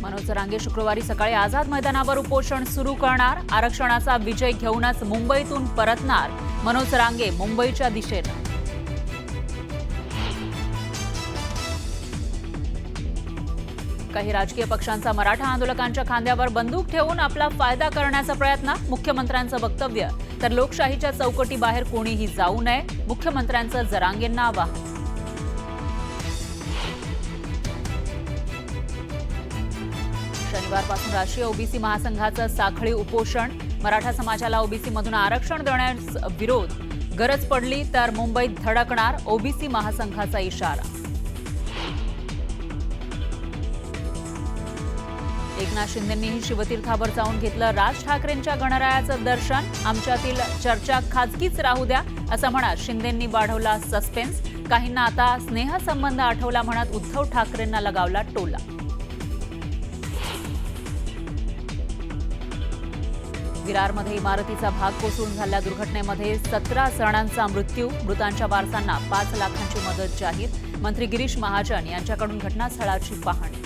मनोज जरांगे शुक्रवारी सकाळी आझाद मैदानावर उपोषण सुरू करणार। आरक्षणाचा विजय घेऊनच मुंबईतून परतणार मनोज जरांगे मुंबईच्या दिशेने। काही राजकीय पक्षांचा मराठा आंदोलकांच्या खांद्यावर बंदूक ठेवून आपला फायदा करण्याचा प्रयत्न। मुख्यमंत्र्यांचं वक्तव्य तर लोकशाहीच्या चौकटी बाहेर कोणीही जाऊ नये, मुख्यमंत्र्यांचं जरांगेंना आवाहन। शनिवारपासून राष्ट्रीय ओबीसी महासंघाचं साखळी उपोषण। मराठा समाजाला ओबीसी मधून आरक्षण देण्यास विरोध, गरज पडली तर मुंबईत धडकणार, ओबीसी महासंघाचा इशारा। एकनाथ शिंदेंनीही शिवतीर्थावर जाऊन घेतलं राज ठाकरेंच्या गणरायाचं दर्शन। आमच्यातील चर्चा खाजगीच राहू द्या असं म्हणत शिंदेंनी वाढवला सस्पेन्स। काहींना आता स्नेहसंबंध आठवला म्हणत उद्धव ठाकरेंना लगावला टोला। विरारमध्ये इमारतीचा भाग कोसळून झालेल्या दुर्घटनेमध्ये 17 जणांचा मृत्यू। मृतांच्या वारसांना 5 लाखांची मदत जाहीर। मंत्री गिरीश महाजन यांच्याकडून घटनास्थळाची पाहणी।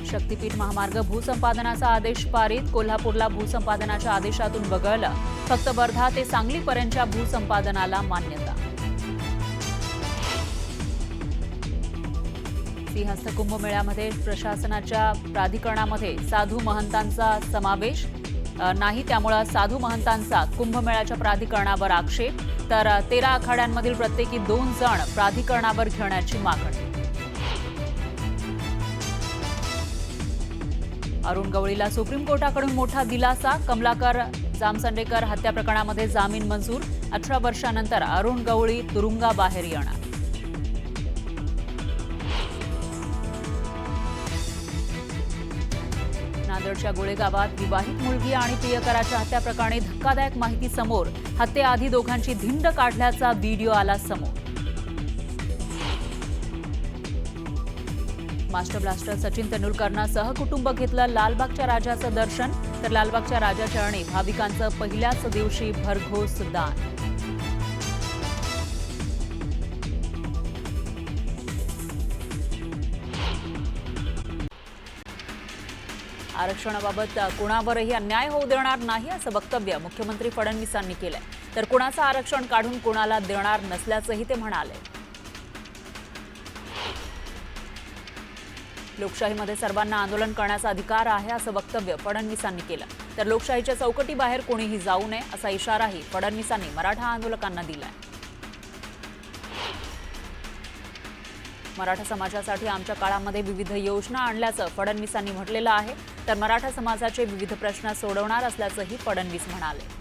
शक्तीपीठ महामार्ग भूसंपादनाचा आदेश पारित। कोल्हापूरला भूसंपादनाच्या आदेशातून वगळलं, फक्त वर्धा ते सांगलीपर्यंतच्या भूसंपादनाला मान्यता। सिंहस्थ कुंभमेळ्यामध्ये प्रशासनाच्या प्राधिकरणामध्ये साधू महंतांचा समावेश नाही, त्यामुळे साधू महंतांचा कुंभमेळ्याच्या प्राधिकरणावर आक्षेप। तर 13 आखाड्यांमधील प्रत्येकी 2 जण प्राधिकरणावर घेण्याची मागणी। अरुण गवळीला सुप्रीम कोर्टाकडून मोठा दिलासा। कमलाकर जामसंडेकर हत्या प्रकरणामध्ये जामीन मंजूर। 18 वर्षांनंतर अरुण गवळी तुरुंगाबाहेर येणार। नांदेडच्या गोळेगावात विवाहित मुलगी आणि प्रियकराच्या हत्या प्रकरणी धक्कादायक माहिती समोर। हत्येआधी दोघांची धिंड काढल्याचा व्हिडिओ आला समोर। मास्टर ब्लास्टर सचिन तेंडुलकरनं सहकुटुंब घेतलं लालबागच्या राजाचं दर्शन। तर लालबागच्या राजाच्या चरणी भाविकांचं पहिल्याच दिवशी भरघोस दान। आरक्षणाबाबत कोणावरही अन्याय होऊ देणार नाही असं वक्तव्य मुख्यमंत्री फडणवीसांनी केलंय। तर कोणाचं आरक्षण काढून कोणाला देणार नसल्याचंही ते म्हणाले। लोकशाहीमध्ये सर्वांना आंदोलन करण्याचा अधिकार आहे असं वक्तव्य फडणवीसांनी केलं। तर लोकशाहीच्या चौकटी बाहेर कोणीही जाऊ नये असा इशाराही फडणवीसांनी मराठा आंदोलकांना दिलाय। मराठा समाजासाठी आमच्या काळामध्ये विविध योजना आणल्याचं फडणवीसांनी म्हटलेलं आहे। तर मराठा समाजाचे विविध प्रश्न सोडवणार असल्याचंही फडणवीस म्हणाले।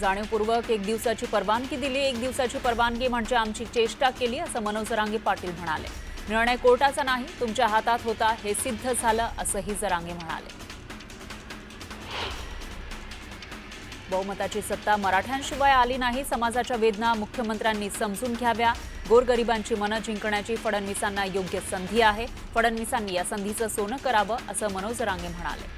जाणीवपूर्वक 1 दिवसाची परवानगी दिली, 1 दिवसाची परवानगी म्हणजे आमची चेष्टा केली असं मनोज जरांगे पाटील म्हणाले। निर्णय कोर्टाचा नाही, तुमच्या हातात होता, हे सिद्ध झालं असंही जरांगे म्हणाले। बहुमताची सत्ता मराठ्यांशिवाय आली नाही, समाजाच्या वेदना मुख्यमंत्र्यांनी समजून घ्याव्या। गोरगरिबांची मनं जिंकण्याची फडणवीसांना योग्य संधी आहे। फडणवीसांनी या संधीचं सोनं करावं असं मनोज जरांगे म्हणाले।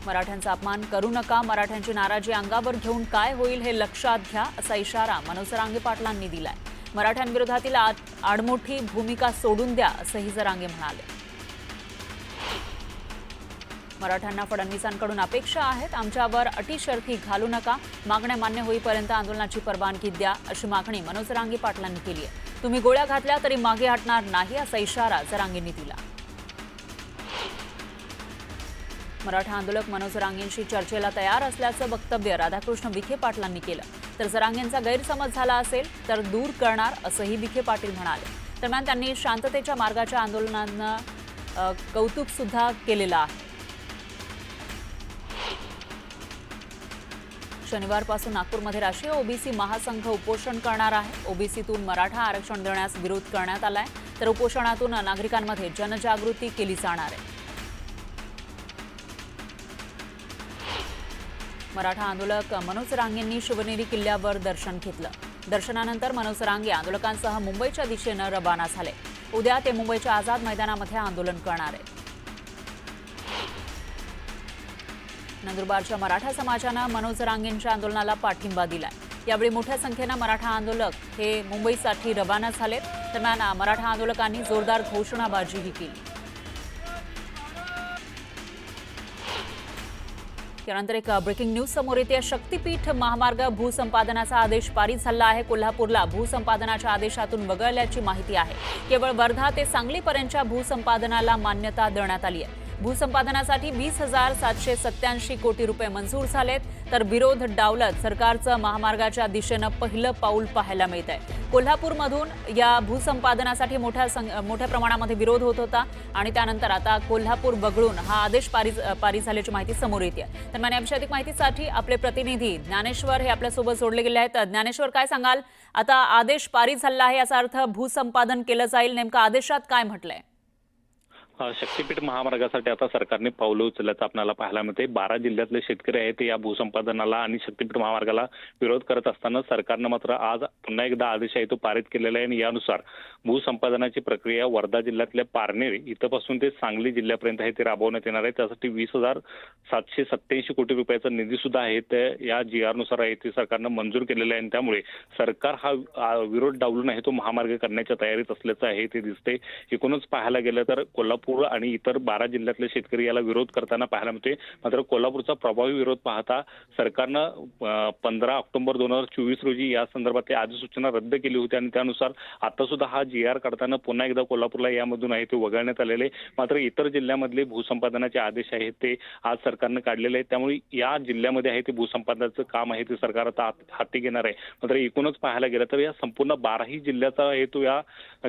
मराठ्यांचा अपमान करू नका, मराठ्यांची नाराजी अंगावर घेऊन काय होईल हे लक्षात घ्या असा इशारा मनोज जरांगे पाटलांनी दिलाय। मराठ्यांविरोधातील आडमोठी भूमिका सोडून द्या असंही जरांगे म्हणाले। मराठ्यांना फडणवीसांकडून अपेक्षा आहेत, आमच्यावर अटी शर्ती घालू नका, मागण्या मान्य होईपर्यंत आंदोलनाची परवानगी द्या अशी मागणी मनोज जरांगे पाटलांनी केली आहे। तुम्ही गोळ्या घातल्या तरी मागे हटणार नाही असा इशारा जरांगेंनी दिला। मराठा आंदोलक मनोज जरांगेंशी चर्चेला तयार असल्याचं वक्तव्य राधाकृष्ण विखे पाटलांनी केलं। तर जरांगेंचा गैरसमज झाला असेल तर दूर करणार असंही विखे पाटील म्हणाले। दरम्यान त्यांनी शांततेच्या मार्गाच्या आंदोलनांना कौतुक सुद्धा केलेलं आहे। शनिवारपासून नागपूरमध्ये राष्ट्रीय ओबीसी महासंघ उपोषण करणार आहे। ओबीसीतून मराठा आरक्षण देण्यास विरोध करण्यात आलाय। तर उपोषणातून नागरिकांमध्ये जनजागृती केली जाणार आहे। मराठा आंदोलक मनोज जरांगेंनी शिवनेरी किल्ल्यावर दर्शन घेतलं। दर्शनानंतर मनोज जरांगे आंदोलकांसह मुंबईच्या दिशेने रवाना झाले। उद्या ते मुंबईच्या आझाद मैदानामध्ये आंदोलन करणार आहेत। नंदुरबारच्या मराठा समाजानं मनोज जरांगेंच्या आंदोलनाला पाठिंबा दिलाय। यावेळी मोठ्या संख्येनं मराठा आंदोलक हे मुंबईसाठी रवाना झालेत। दरम्यान मराठा आंदोलकांनी जोरदार घोषणाबाजीही केली। त्यानंतर एक ब्रेकिंग न्यूज समोर येते। शक्तीपीठ महामार्ग भूसंपादनाचा आदेश पारित झाला आहे। कोल्हापूरला भूसंपादनाच्या आदेशातून वगळल्याची माहिती आहे। केवळ वर्धा ते सांगलीपर्यंतच्या भूसंपादनाला मान्यता देण्यात आली आहे। भूसंपादनासाठी 20,787 कोटी रुपये मंजूर झालेत, तर विरोध डावलत सरकारचं महामार्गाच्या दिशेनं पहिलं पाऊल पाहायला मिळत आहे। कोल्हापूरमधून या भूसंपादनासाठी मोठ्या प्रमाणामध्ये विरोध होत होता आणि त्यानंतर आता कोल्हापूर वगळून हा आदेश पारित झाल्याची माहिती समोर येते। दरम्यान याविषयी अधिक माहितीसाठी आपले प्रतिनिधी ज्ञानेश्वर हे आपल्यासोबत जोडले गेले आहेत। ज्ञानेश्वर, काय सांगाल? आता आदेश पारित झाला आहे, याचा अर्थ भूसंपादन केलं जाईल, नेमकं आदेशात काय म्हटलंय? शक्तीपीठ महामार्गासाठी आता सरकारने पावलं उचलल्याचं आपल्याला पाहायला मिळते। 12 जिल्ह्यातले शेतकरी आहेत ते या भूसंपादनाला आणि शक्तीपीठ महामार्गाला विरोध करत असताना सरकारनं मात्र आज पुन्हा एकदा आदेश आहे तो पारित केलेला आहे आणि यानुसार भूसंपादनाची प्रक्रिया वर्धा जिल्ह्यातल्या पारनेर इथपासून ते सांगली जिल्ह्यापर्यंत आहे ते राबवण्यात येणार आहे। त्यासाठी 20,787 कोटी रुपयाचा निधी सुद्धा आहे ते या GR नुसार आहे ते सरकारनं मंजूर केलेला आहे आणि त्यामुळे सरकार हा विरोध डावलून आहे तो महामार्ग करण्याच्या तयारीत असल्याचं आहे ते दिसते। एकूणच पाहायला गेलं तर कोल्हापूर आणि इतर 12 जिल्ह्यातले शेतकरी याला विरोध करताना पाहायला मिळते। मात्र कोल्हापूरचा प्रभावी विरोध पाहता सरकारनं 15 ऑक्टोबर 2024 रोजी या संदर्भात अधिसूचना रद्द केली होती आणि त्यानुसार आता सुद्धा हा GR काढताना पुन्हा एकदा कोल्हापूरला यामधून आहे ते वगळण्यात आलेले। मात्र इतर जिल्ह्यामधले भूसंपादनाचे आदेश आहेत ते आज सरकारनं काढलेले आहेत, त्यामुळे या जिल्ह्यामध्ये आहे ते भूसंपादनाचं काम आहे ते सरकार आता हाती घेणार आहे। मात्र एकूणच पाहायला गेलं तर या संपूर्ण 12ही जिल्ह्याचा आहे तो या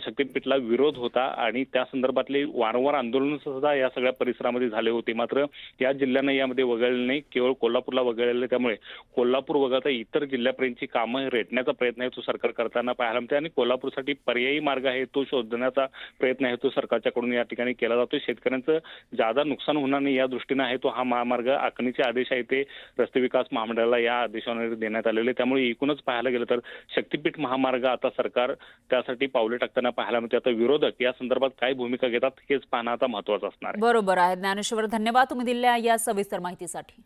शक्तीपीठला विरोध होता आणि त्या संदर्भातले वारंवार आंदोलन सुद्धा या सगळ्या परिसरामध्ये झाले होते। मात्र या जिल्ह्यांना यामध्ये वगळले नाही, केवळ कोल्हापूरला वगळले। त्यामुळे कोल्हापूर वगळता इतर जिल्ह्यापर्यंतची कामं रेटण्याचा प्रयत्न आहे तो सरकार करताना पाहायला मिळते आणि कोल्हापूरसाठी पर्यायी मार्ग आहे तो शोधण्याचा प्रयत्न आहे तो सरकारच्याकडून या ठिकाणी केला जातो। शेतकऱ्यांचं जादा नुकसान होणार नाही या दृष्टीने आहे तो हा महामार्ग आखणीचे आदेश आहे ते रस्ते विकास महामंडळाला या आदेशाने देण्यात आलेले। त्यामुळे एकूणच पाहायला गेलं तर शक्तीपीठ महामार्ग आता सरकार त्यासाठी पावले टाकताना पाहायला मिळते। आता विरोधक या संदर्भात काय भूमिका घेतात हेच पाहणं आता महत्त्वाचं असणार आहे। बरोबर आहे ज्ञानेश्वर, धन्यवाद तुम्ही दिलेल्या या सविस्तर माहितीसाठी।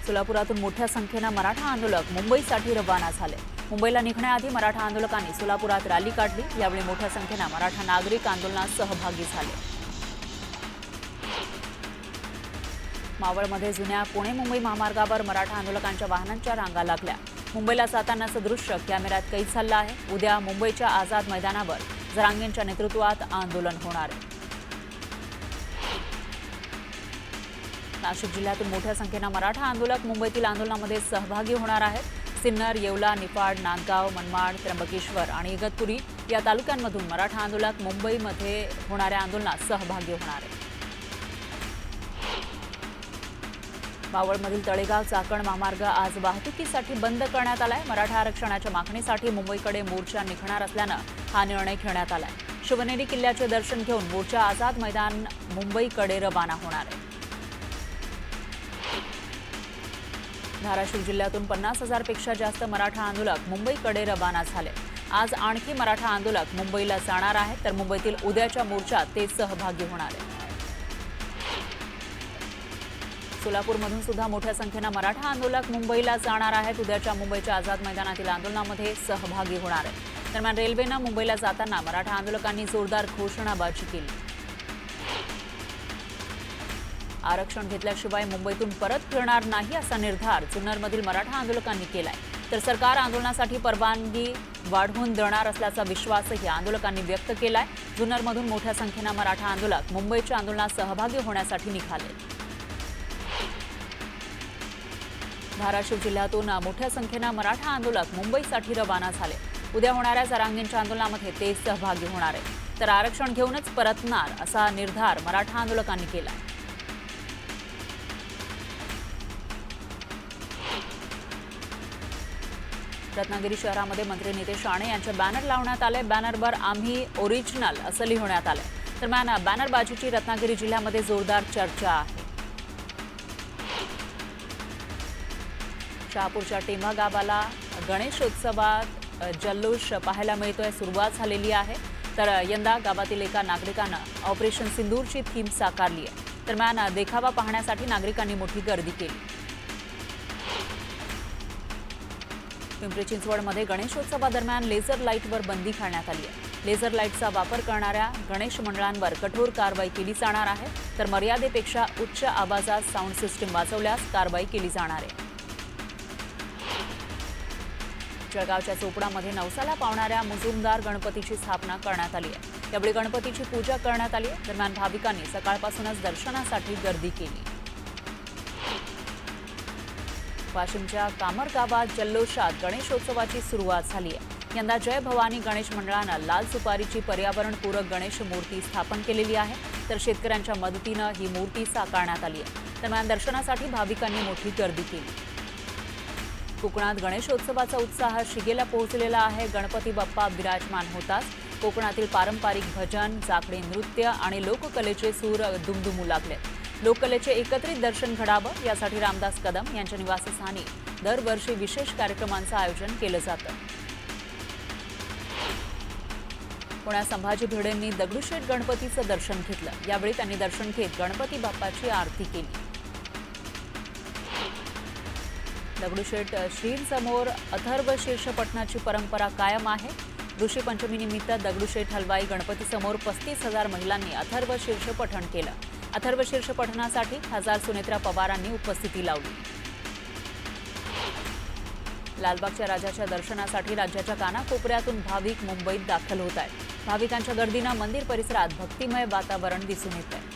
सोलापुरातून मोठ्या संख्येनं मराठा आंदोलक मुंबईसाठी रवाना झाले। मुंबईला निघण्याआधी मराठा आंदोलकांनी सोलापुरात रॅली काढली। यावेळी मोठ्या संख्येनं मराठा नागरिक आंदोलनात सहभागी झाले। मावळमध्ये जुन्या पुणे मुंबई महामार्गावर मराठा आंदोलकांच्या वाहनांच्या रांगा लागल्या। मुंबईला जातानाचं दृश्य कॅमेऱ्यात कैद झालं आहे। उद्या मुंबईच्या आझाद मैदानावर जरांगेंच्या नेतृत्वात आंदोलन होणार आहे। नाशिक जिल्ह्यातून मोठ्या संख्येनं मराठा आंदोलक मुंबईतील आंदोलनामध्ये सहभागी होणार आहेत। सिन्नर, येवला, निफाड, नांदगाव, मनमाड, त्र्यंबकेश्वर आणि इगतपुरी या तालुक्यांमधून मराठा आंदोलक मुंबईमध्ये होणाऱ्या आंदोलनात सहभागी होणार आहेत। मावळमधील तळेगाव चाकण महामार्ग आज वाहतुकीसाठी बंद करण्यात आलाय। मराठा आरक्षणाच्या मागणीसाठी मुंबईकडे मोर्चा निघणार असल्यानं हा निर्णय घेण्यात आलाय। शिवनेरी किल्ल्याचे दर्शन घेऊन मोर्चा आझाद मैदान मुंबईकडे रवाना होणार आहे। धाराशिव जिल्ह्यातून 50,000 पेक्षा जास्त मराठा आंदोलक मुंबईकडे रवाना झाले। आज आणखी मराठा आंदोलक मुंबईला जाणार आहेत, तर मुंबईतील उद्याच्या मोर्चात ते सहभागी होणार आहेत। सोलापूरमधून सुद्धा मोठ्या संख्येनं मराठा आंदोलक मुंबईला जाणार आहेत। उद्याच्या मुंबईच्या आझाद मैदानातील आंदोलनामध्ये सहभागी होणार आहेत। दरम्यान रेल्वेनं मुंबईला जाताना मराठा आंदोलकांनी जोरदार घोषणाबाजी केली। आरक्षण घेतल्याशिवाय मुंबईतून परत फिरणार नाही असा निर्धार जुन्नरमधील मराठा आंदोलकांनी केलाय, तर सरकार आंदोलनासाठी परवानगी वाढवून देणार असल्याचा विश्वासही आंदोलकांनी व्यक्त केलाय। जुन्नरमधून मोठ्या संख्येनं मराठा आंदोलक मुंबईच्या आंदोलनात सहभागी होण्यासाठी निघाले। धाराशिव जिल्ह्यातून मोठ्या संख्येनं मराठा आंदोलक मुंबईसाठी रवाना झाले। उद्या होणाऱ्या जरांगेंच्या आंदोलनामध्ये ते सहभागी होणार आहेत, तर आरक्षण घेऊनच परतणार असा निर्धार मराठा आंदोलकांनी केलाय। रत्नागिरी शहरामध्ये मंत्री नितेश राणे यांचे बॅनर लावण्यात आले। बॅनरवर आम्ही ओरिजिनल असं लिहिण्यात आले। दरम्यान बॅनरबाजीची रत्नागिरी जिल्ह्यामध्ये जोरदार चर्चा आहे। शहापूरच्या टेंभा गावाला गणेशोत्सवात जल्लोष पाहायला मिळतोय, सुरुवात झालेली आहे। तर यंदा गावातील एका नागरिकानं ऑपरेशन सिंदूरची थीम साकारली आहे. दरम्यान देखावा पाहण्यासाठी नागरिकांनी मोठी गर्दी केली. पिंपरी चिंचवडमध्ये गणेशोत्सवादरम्यान लेझर लाईटवर बंदी घालण्यात आली आहे. लेझर लाईटचा वापर करणाऱ्या गणेश मंडळांवर कठोर कारवाई केली जाणार आहे. तर मर्यादेपेक्षा उच्च आवाजात साऊंड सिस्टीम वाजवल्यास कारवाई केली जाणार आहे. जळगावच्या चोपडामध्ये नवसाला पावणाऱ्या मुजुमदार गणपतीची स्थापना करण्यात आली आहे. यावेळी गणपतीची पूजा करण्यात आली आहे. दरम्यान भाविकांनी सकाळपासूनच दर्शनासाठी गर्दी केली. वाशिमच्या कामर गावात जल्लोषात गणेशोत्सवाची सुरुवात झाली आहे. यंदा जय भवानी गणेश मंडळानं लाल सुपारीची पर्यावरणपूरक गणेश मूर्ती स्थापन केलेली आहे. तर शेतकऱ्यांच्या मदतीनं ही मूर्ती साकारण्यात आली आहे. दरम्यान दर्शनासाठी भाविकांनी मोठी गर्दी केली. कोकणात गणेशोत्सवाचा उत्साह शिगेला पोहोचलेला आहे. गणपती बाप्पा विराजमान होताच कोकणातील पारंपरिक भजन, जाकडे नृत्य आणि लोककलेचे सूर दुमदुमू लागले. लोककलेचे एकत्रित दर्शन घडावं यासाठी रामदास कदम यांच्या निवासस्थानी दरवर्षी विशेष कार्यक्रमांचं आयोजन केलं जातं. पुण्यात संभाजी भिडेंनी दगडूशेठ गणपतीचं दर्शन घेतलं. यावेळी त्यांनी दर्शन घेत गणपती बाप्पाची आरती केली. दगडूशेठ श्रींसमोर अथर्व शीर्ष पठणाची परंपरा कायम आहे. ऋषी पंचमीनिमित्त दगडूशेठ हलवाई गणपतीसमोर 35,000 महिलांनी अथर्व शीर्ष पठण केलं. अथर्व शीर्ष पठणासाठी खासदार सुनेत्रा पवारांनी उपस्थिती लावली. लालबागच्या राजाच्या दर्शनासाठी राज्याच्या कानाकोपऱ्यातून भाविक मुंबईत दाखल होत आहेत. भाविकांच्या गर्दीनं मंदिर परिसरात भक्तिमय वातावरण दिसून येत आहे.